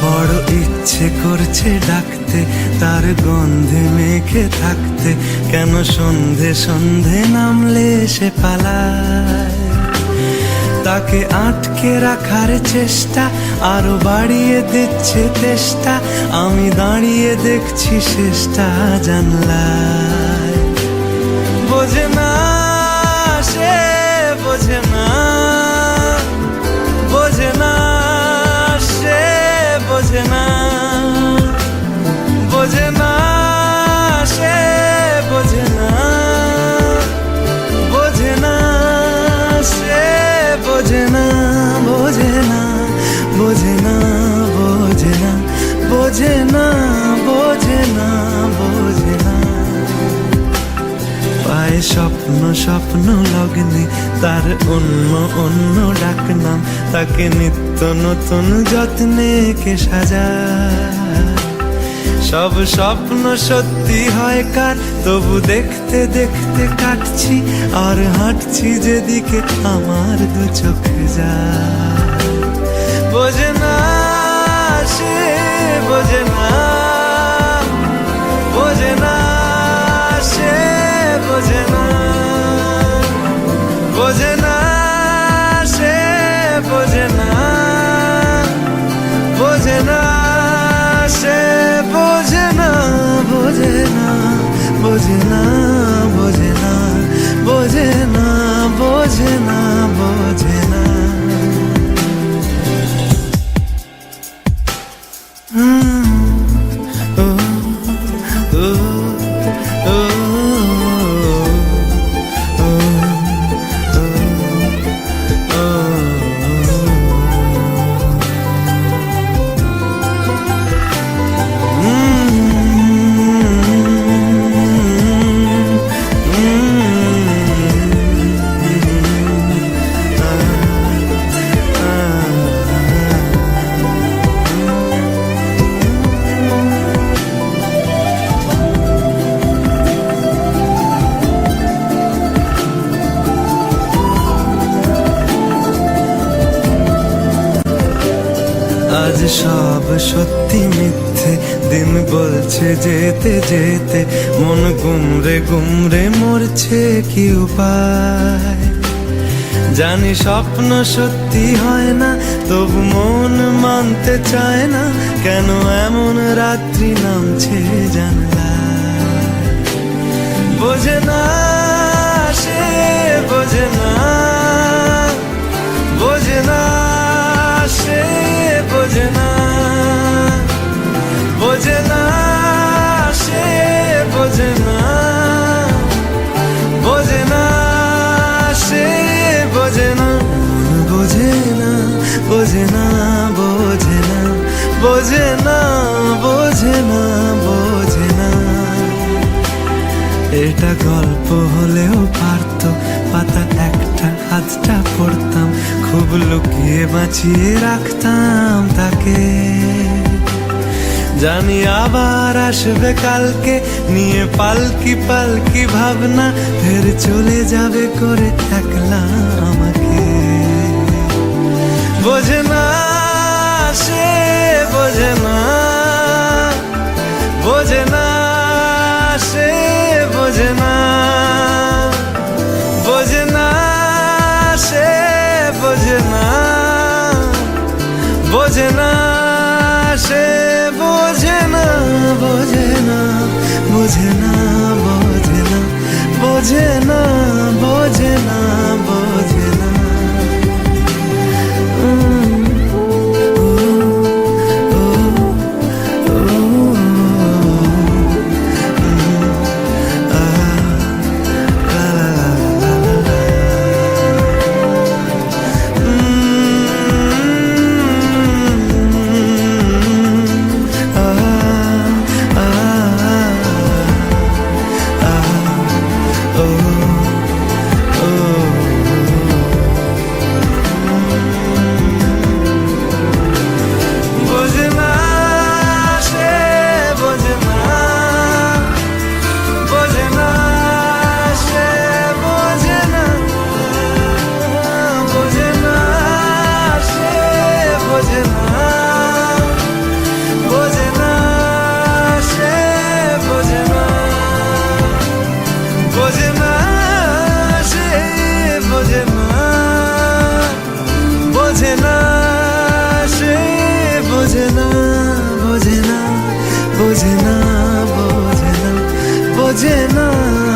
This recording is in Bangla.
বড় ইচ্ছে করছে ডাকতে, তার গন্ধে মেখে থাকতে, কেন সন্ধে সন্ধে নামলে সে পালায়। তাকে আটকে রাখার চেষ্টা আরো বাড়িয়ে দিচ্ছে তেষ্টা, আমি দাঁড়িয়ে দেখছি শেষটা জানলায়। বোঝে না সে, বোঝে না, বোঝে না সে, বোঝে না, বোঝে না সে, বোঝে না, বোঝে না সে, বোঝে না, বোঝে না, বোঝে না, বোঝে না, বোঝে না, বোঝে না, বোঝে না। পায়ে স্বপ্ন স্বপ্ন লগ্নে তার অন্য অন্য ডাকনাম, তাকে নিত্য নতুন যত্নে কে সাজায়। সব স্বপ্ন সত্যি হয় কার, তবু দেখতে দেখতে কাটছি আর হাঁটছি যেদিকে আমার দু চোখ যায়। বোঝে না সে, বোঝে না, বোঝে না সে, বোঝে না, বোঝে না সে, বোঝে না, বোঝে না সে, বোঝে না, বোঝে না, বোঝে না, বোঝে না, বোঝে না, বোঝে না, বোঝে না। আজ সব সত্যি মিথ্যে, দিন বলছে যেতে যেতে, মন গুমরে গুমরে মরছে কি উপায়। জানি স্বপ্ন সত্যি হয় না, তবু মন মানতে চায় না, কেন এমন রাত্রি নামছে জানলায়। বোঝে না সে, বোঝে না, বোঝে না সে, বোঝে না, বোঝে না সে, বোঝে না, বোঝে না সে, বোঝে না, বোঝে না, বোঝে না, বোঝে না, বোঝে না, বোঝে না, বোঝে না। এটা গল্প হলেও পারতো, পাতা একটা হাতটা পড়তাম, খুব লুকিয়ে বাঁচিয়ে রাখতাম তাকে। জানি আবার আসবে কালকে, নিয়ে পালকি পালকি ভাবনা, ফের চলে যাবে করে একলা আমাকে। বোঝে না সে, বোঝে না, বোঝে না সে, বোঝে না, বোঝে না সে, বোঝে না, বোঝে না সে, বোঝে না, বোঝে না, বোঝে না, বোঝে না, বোঝে না, বোঝে না, বোঝে না। oh, oh. বোঝে না বোঝে না বোঝে না